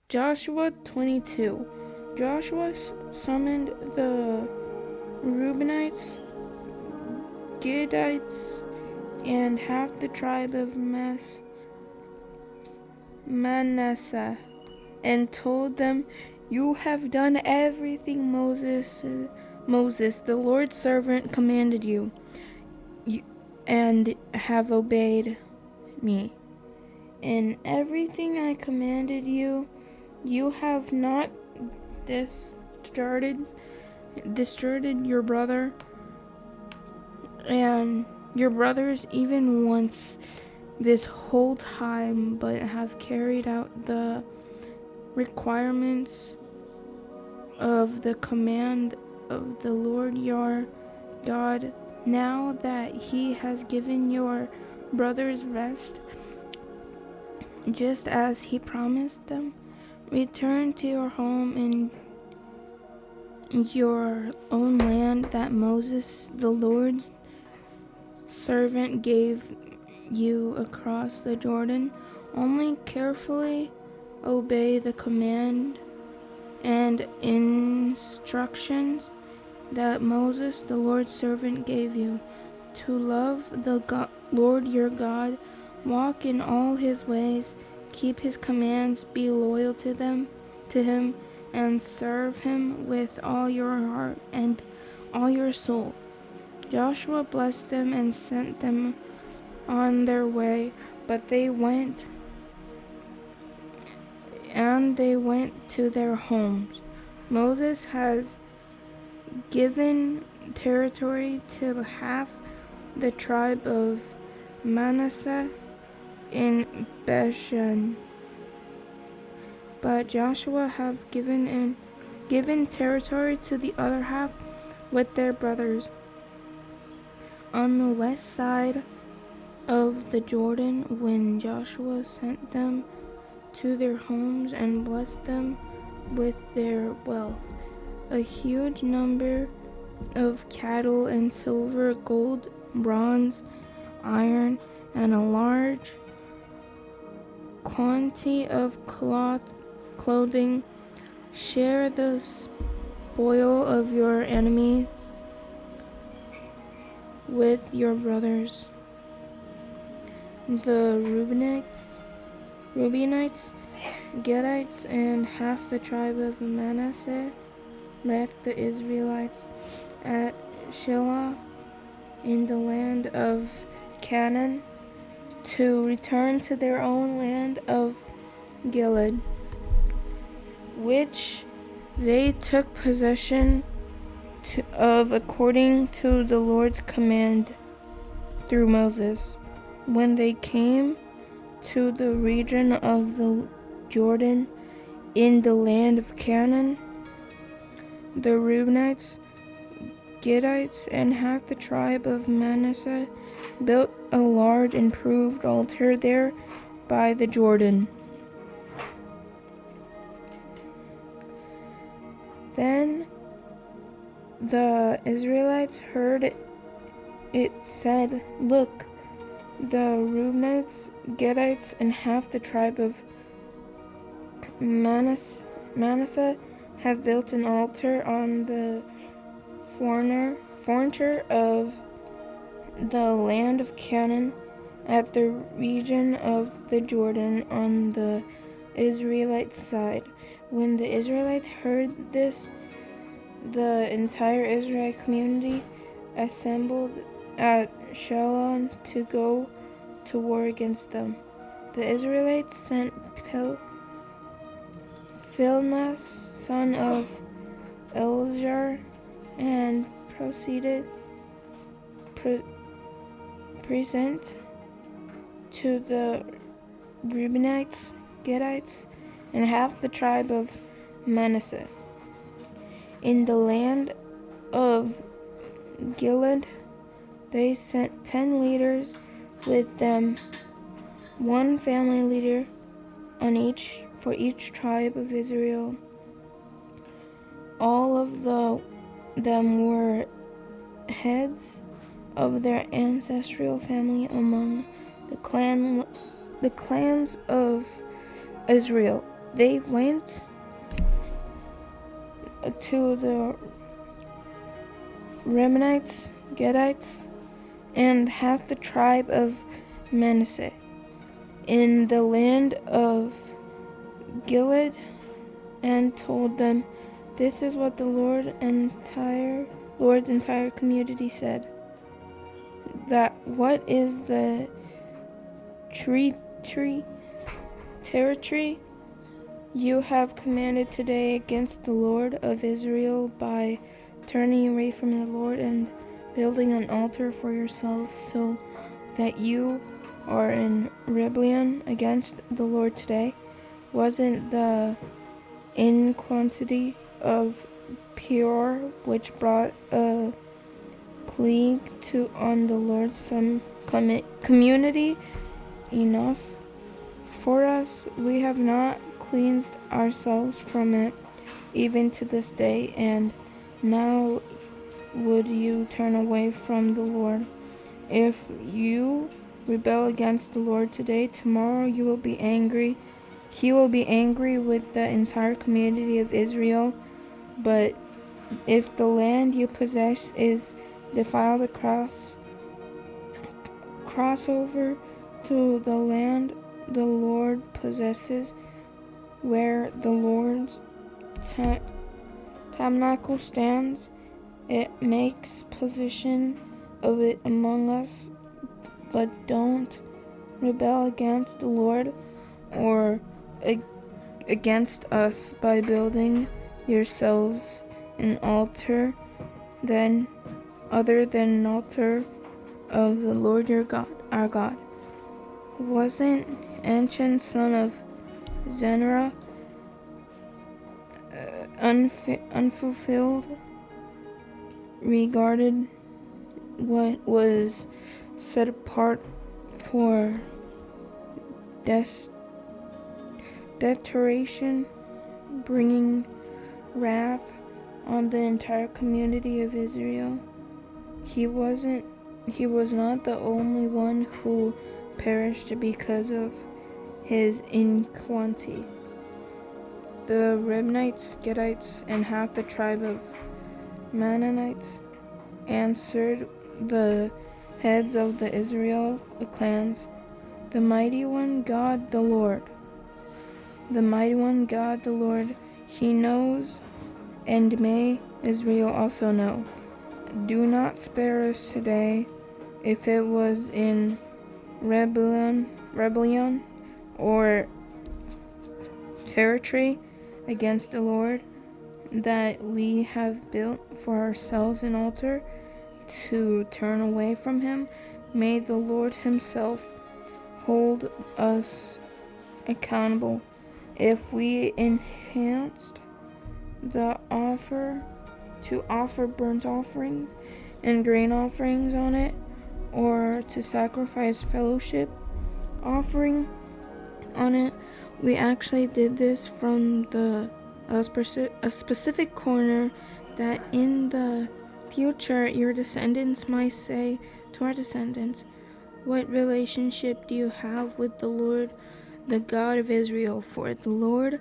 Joshua 22. Joshua summoned the Reubenites, Gadites, and half the tribe of Manasseh, and told them, "You have done everything Moses, the Lord's servant, commanded you, and have obeyed me. In everything I commanded you, you have not distorted your brother and your brothers even once this whole time, but have carried out the requirements of the command of the Lord your God. Now that he has given your brothers rest, just as he promised them, return to your home in your own land that Moses, the Lord's servant, gave you across the Jordan. Only carefully obey the command and instructions that Moses, the Lord's servant, gave you, to love the Lord your God, walk in all his ways, keep his commands, be loyal to him, and serve him with all your heart and all your soul." Joshua blessed them and sent them on their way, but they went to their homes. Moses has given territory to half the tribe of Manasseh in Bashan, but Joshua have given territory to the other half with their brothers on the west side of the Jordan. When Joshua sent them to their homes and blessed them with their wealth, a huge number of cattle and silver, gold, bronze, iron, and a large quantity of clothing, share the spoil of your enemy with your brothers. The Reubenites, Gadites, and half the tribe of Manasseh left the Israelites at Shiloh in the land of Canaan to return to their own land of Gilead, which they took possession of according to the Lord's command through Moses. When they came to the region of the Jordan in the land of Canaan, the Reubenites, Gadites, and half the tribe of Manasseh built a large improved altar there by the Jordan. Then the Israelites heard it said, "Look, the Reubenites, Gadites, and half the tribe of Manasseh have built an altar on the frontier of the land of Canaan at the region of the Jordan on the Israelite side." When the Israelites heard this, the entire Israelite community assembled at Shiloh to go to war against them. The Israelites sent Phinehas, son of Eleazar, and present to the Reubenites, Gadites, and half the tribe of Manasseh in the land of Gilead. They sent 10 leaders with them, one family leader for each tribe of Israel. All of them were heads of their ancestral family among the clans of Israel. They went to the Reubenites, Gadites, and half the tribe of Manasseh in the land of Gilead, and told them, "This is what the Lord's entire community said. That what is the territory you have commanded today against the Lord of Israel by turning away from the Lord and building an altar for yourselves, so that you are in rebellion against the Lord today? Wasn't the iniquity of Peor, which brought a plague on the Lord's community, enough for us? We have not cleansed ourselves from it even to this day, and now would you turn away from the Lord? If you rebel against the Lord today, tomorrow you will be angry. He will be angry with the entire community of Israel. But if the land you possess is defiled, cross over to the land the Lord possesses, where the Lord's tabernacle stands. It makes possession of it among us, but don't rebel against the Lord or against us by building yourselves an altar other than an altar of the Lord our God. Wasn't Achan son of Zerah unfulfilled regarded what was set apart for deterioration, bringing wrath on the entire community of Israel? He was not the only one who perished because of his iniquity. The Reubenites, Gadites, and half the tribe of Manassites answered the heads of the Israel clans, "The mighty one God the Lord, He knows, and may Israel also know. Do not spare us today. If it was in rebellion or territory against the Lord that we have built for ourselves an altar to turn away from Him, may the Lord Himself hold us accountable. If we enhanced the offer to offer burnt offerings and grain offerings on it, or to sacrifice fellowship offering on it, we actually did this from a specific corner, that in the future your descendants might say to our descendants, 'What relationship do you have with the Lord, the God of Israel? For the Lord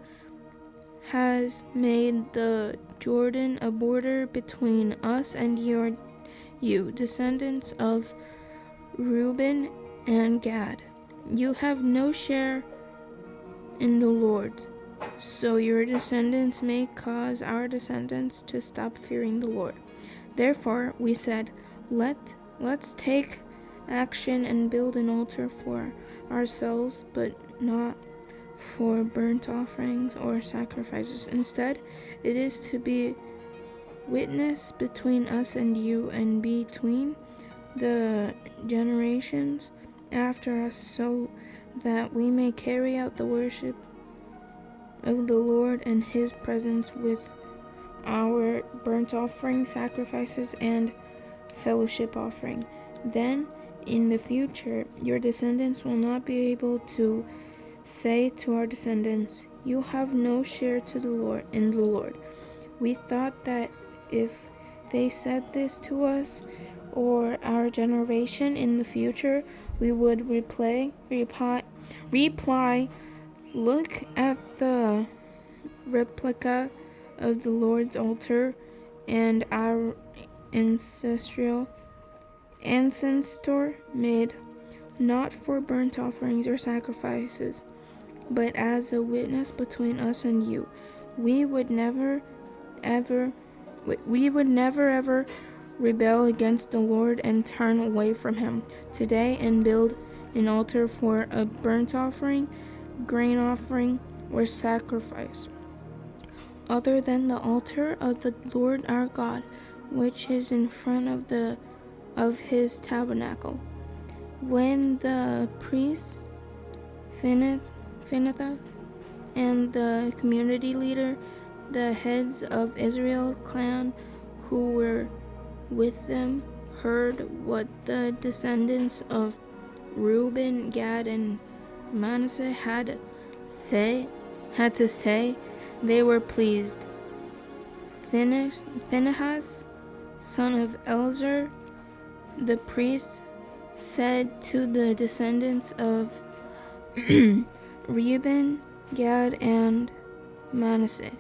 has made the Jordan a border between us and you, descendants of Reuben and Gad. You have no share in the Lord, so your descendants may cause our descendants to stop fearing the Lord.' Therefore we said, let's take action and build an altar for ourselves, but not for burnt offerings or sacrifices. Instead, it is to be witness between us and you, and between the generations after us, so that we may carry out the worship of the Lord in His presence with our burnt offering, sacrifices, and fellowship offering. Then in the future your descendants will not be able to say to our descendants, 'You have no share to the Lord in the Lord.' We thought that if they said this to us or our generation in the future, we would reply, Look at the replica of the Lord's altar and our ancestor made, not for burnt offerings or sacrifices, but as a witness between us and you. We would never ever rebel against the Lord and turn away from him today and build an altar for a burnt offering, grain offering, or sacrifice, other than the altar of the Lord our God, which is in front of his tabernacle. When the priests Phinehas and the community leader, the heads of Israel's clan who were with them, heard what the descendants of Reuben, Gad, and Manasseh had to say, they were pleased. Phinehas, son of Eleazar, the priest, said to the descendants of Reuben, Gad, and Manasseh,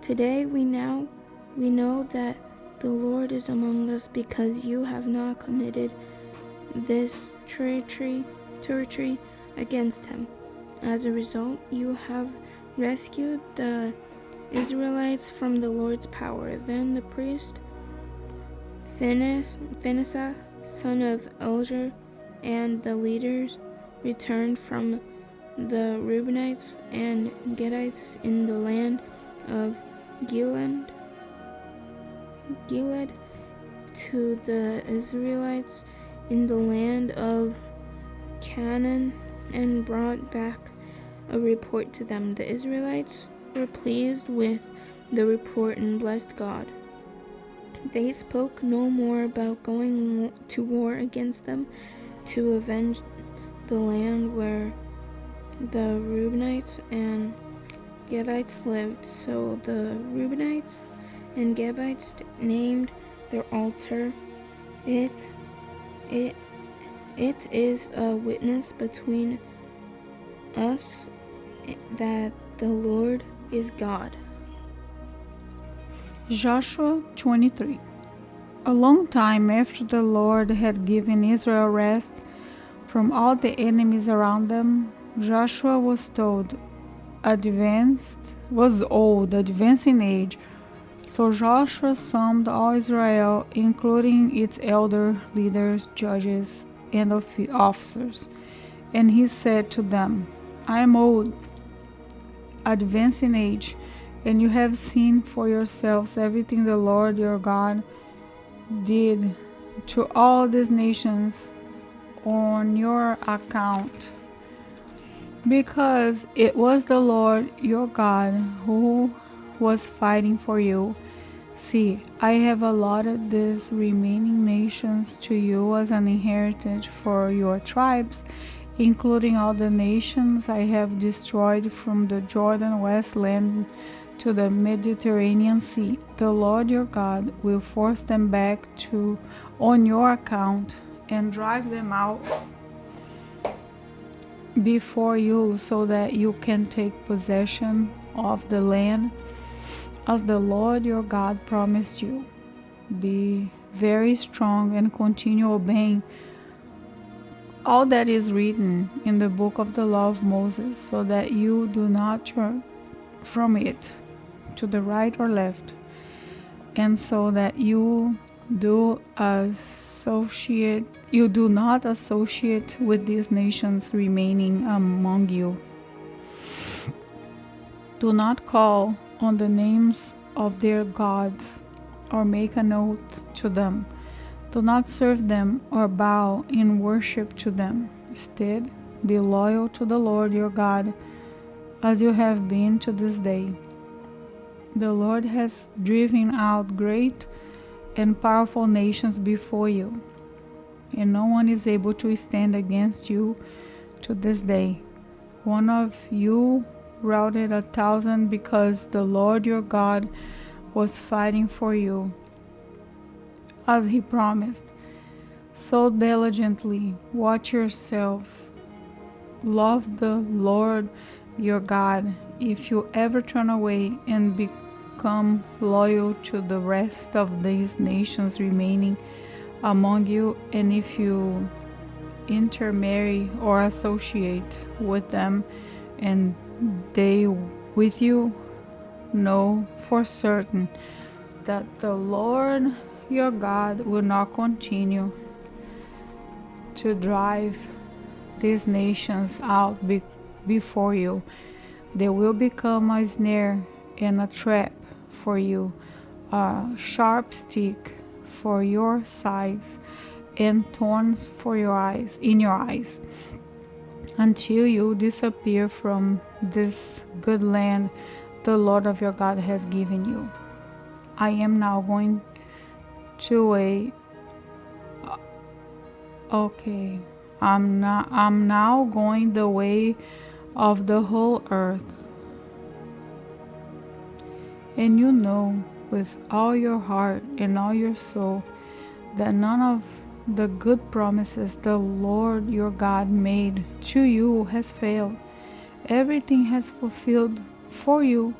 today we know that the Lord is among us, because you have not committed this treachery against him. As a result, you have rescued the Israelites from the Lord's power. Then the priest Phinehas, son of Eleazar, and the leaders returned from the Reubenites and Gadites in the land of Gilead to the Israelites in the land of Canaan, and brought back a report to them. The Israelites were pleased with the report and blessed God. They spoke no more about going to war against them to avenge the land where the Reubenites and Gadites lived. So the Reubenites and Gadites named their altar, It is a witness between us that the Lord is God. Joshua 23. A long time after the Lord had given Israel rest from all the enemies around them, Joshua was old, advancing age. So Joshua summoned all Israel, including its elder leaders, judges, and officers. And he said to them, I am old, advancing age, and you have seen for yourselves everything the Lord your God did to all these nations on your account, because it was the Lord your God who was fighting for you. See, I have allotted these remaining nations to you as an inheritance for your tribes, including all the nations I have destroyed from the Jordan westland to the Mediterranean Sea. The Lord your God will force them back on your account and drive them out before you, so that you can take possession of the land as the Lord your God promised you. Be very strong and continue obeying all that is written in the book of the law of Moses, so that you do not turn from it to the right or left, and so that you do not associate with these nations remaining among you. Do not call on the names of their gods or make an oath to them. Do not serve them or bow in worship to them. Instead, be loyal to the Lord your God, as you have been to this day. The Lord has driven out great and powerful nations before you, and no one is able to stand against you to this day. One of you routed 1,000 because the Lord your God was fighting for you, as he promised. So diligently watch yourselves, love the Lord your God, if you ever turn away and become loyal to the rest of these nations remaining among you, and if you intermarry or associate with them and they with you, know for certain that the Lord your God will not continue to drive these nations out before you. They will become a snare and a trap for you, a sharp stick for your sides, and thorns for your eyes, until you disappear from this good land the Lord of your God has given you. I am now going I'm now going the way of the whole earth. And you know with all your heart and all your soul that none of the good promises the Lord your God made to you has failed. Everything has fulfilled for you.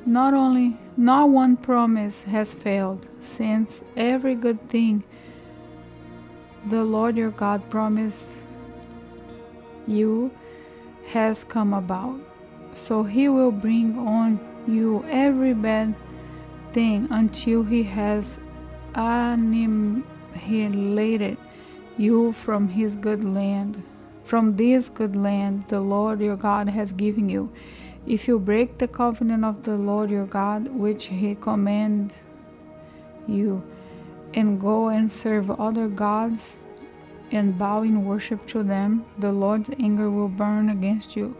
Not one promise has failed, since every good thing the Lord your God promised you has come about. So he will bring on you every bad thing until he has annihilated you from this good land the Lord your God has given you. If you break the covenant of the Lord your God, which he commanded you, and go and serve other gods and bow in worship to them, the Lord's anger will burn against you,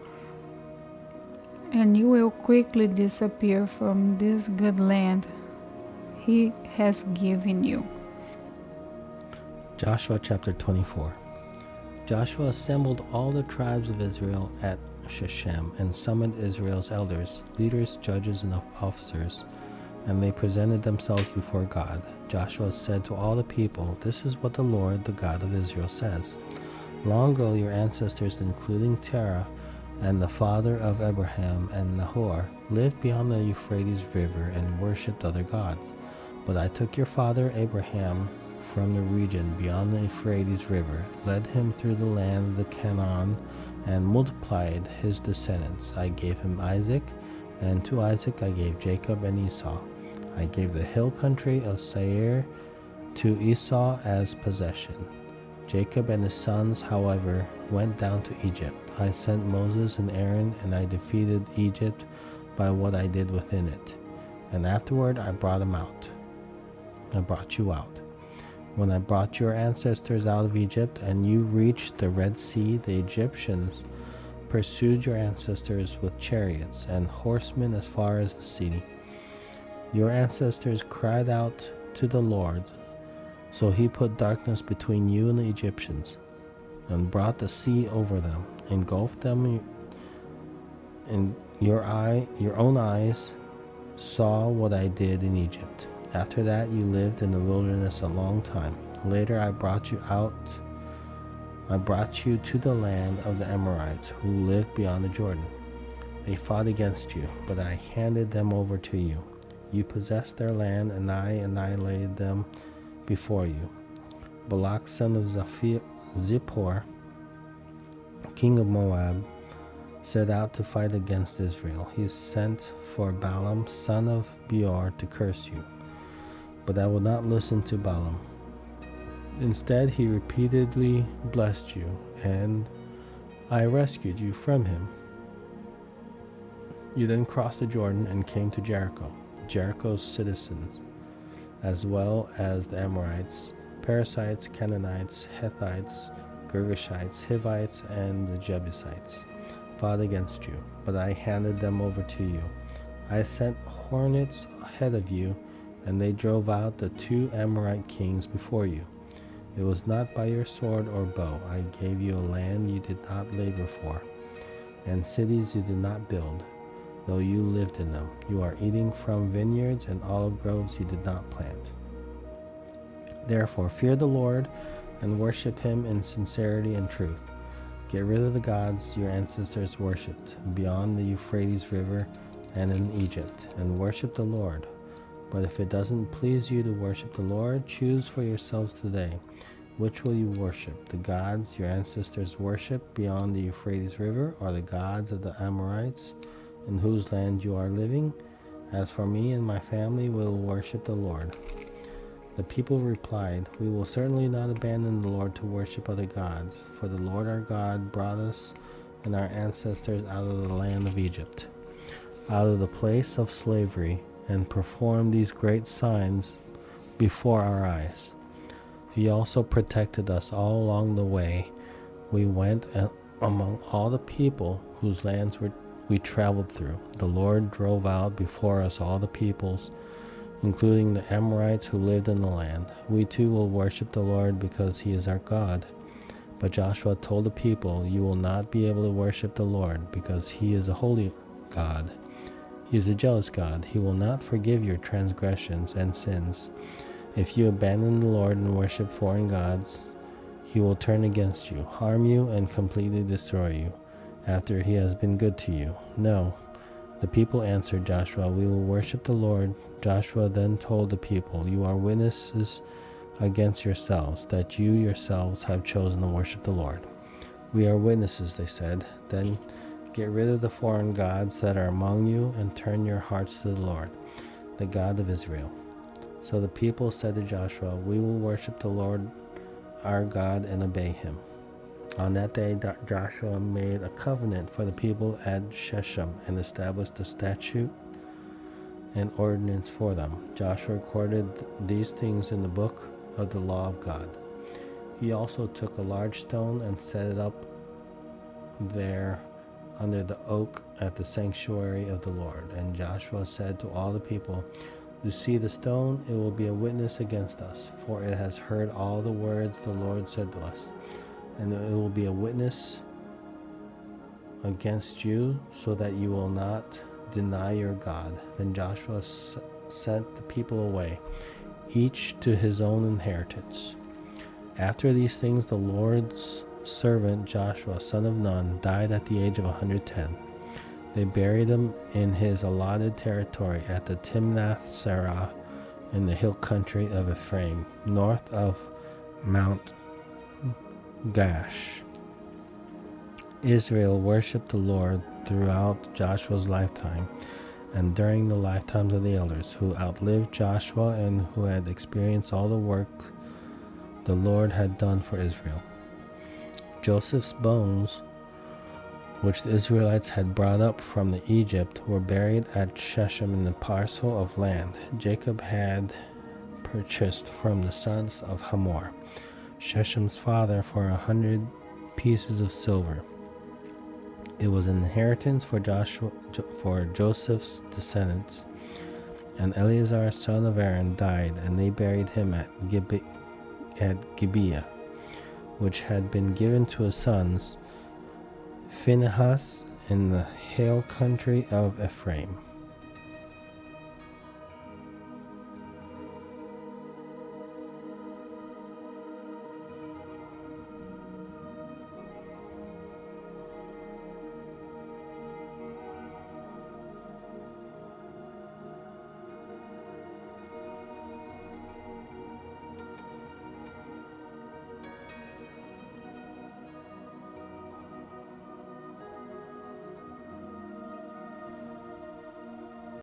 and you will quickly disappear from this good land he has given you. Joshua chapter 24. Joshua assembled all the tribes of Israel at Shechem and summoned Israel's elders, leaders, judges, and officers, and they presented themselves before God. Joshua said to all the people, "This is what the Lord, the God of Israel, says. Long ago your ancestors, including Terah and the father of Abraham and Nahor, lived beyond the Euphrates River and worshipped other gods. But I took your father Abraham from the region beyond the Euphrates River, led him through the land of the Canaan, and multiplied his descendants. I gave him Isaac, and to Isaac I gave Jacob and Esau. I gave the hill country of Seir to Esau as possession. Jacob and his sons, however, went down to Egypt. I sent Moses and Aaron, and I defeated Egypt by what I did within it. And afterward I brought you out. When I brought your ancestors out of Egypt, and you reached the Red Sea, the Egyptians pursued your ancestors with chariots and horsemen as far as the sea. Your ancestors cried out to the Lord, so he put darkness between you and the Egyptians, and brought the sea over them, engulfed them, and your own eyes saw what I did in Egypt. After that you lived in the wilderness a long time. Later I brought you to the land of the Amorites, who lived beyond the Jordan. They fought against you, but I handed them over to you. You possessed their land, and I annihilated them before you. Balak, son of Zippor, king of Moab, set out to fight against Israel. He sent for Balaam, son of Beor, to curse you. But I would not listen to Balaam. Instead, he repeatedly blessed you, and I rescued you from him. You then crossed the Jordan and came to Jericho. Jericho's citizens, as well as the Amorites, Perizzites, Canaanites, Hittites, Girgashites, Hivites, and the Jebusites, fought against you, but I handed them over to you. I sent hornets ahead of you, and they drove out the 2 Amorite kings before you. It was not by your sword or bow. I gave you a land you did not labor for, and cities you did not build, though you lived in them. You are eating from vineyards and olive groves you did not plant. Therefore fear the Lord and worship him in sincerity and truth. Get rid of the gods your ancestors worshipped beyond the Euphrates River and in Egypt, and worship the Lord. But if it doesn't please you to worship the Lord, choose for yourselves today. Which will you worship? The gods your ancestors worshipped beyond the Euphrates River, or the gods of the Amorites in whose land you are living? As for me and my family, we will worship the Lord. The people replied, We will certainly not abandon the Lord to worship other gods, for the Lord our God brought us and our ancestors out of the land of Egypt, out of the place of slavery, and performed these great signs before our eyes. He also protected us all along the way we went among all the people whose lands we traveled through. The Lord drove out before us all the peoples, including the Amorites who lived in the land. We too will worship the Lord because he is our God. But Joshua told the people, You will not be able to worship the Lord because he is a holy God. He is a jealous God. He will not forgive your transgressions and sins. If you abandon the Lord and worship foreign gods, he will turn against you, harm you, and completely destroy you after he has been good to you. No. The people answered Joshua, We will worship the Lord. Joshua then told the people, You are witnesses against yourselves that you yourselves have chosen to worship the Lord. We are witnesses, they said. Then get rid of the foreign gods that are among you and turn your hearts to the Lord, the God of Israel. So the people said to Joshua, We will worship the Lord our God and obey him. On that day, Joshua made a covenant for the people at Shechem and established a statute and ordinance for them. Joshua recorded these things in the book of the law of God. He also took a large stone and set it up there under the oak at the sanctuary of the Lord. And Joshua said to all the people, You see the stone? It will be a witness against us, for it has heard all the words the Lord said to us. And it will be a witness against you, so that you will not deny your God. Then Joshua sent the people away, each to his own inheritance. After these things, the Lord's servant Joshua, son of Nun, died at the age of 110. They buried him in his allotted territory at the Timnath-Serah in the hill country of Ephraim, north of Mount Gash. Israel worshipped the Lord throughout Joshua's lifetime and during the lifetimes of the elders who outlived Joshua and who had experienced all the work the Lord had done for Israel. Joseph's bones, which the Israelites had brought up from Egypt, were buried at Shechem in the parcel of land Jacob had purchased from the sons of Hamor, Shechem's father, for 100 pieces of silver. It was an inheritance for Joseph's descendants. And Eleazar, son of Aaron, died, and they buried him at Gibeah, which had been given to his sons Phinehas in the hill country of Ephraim.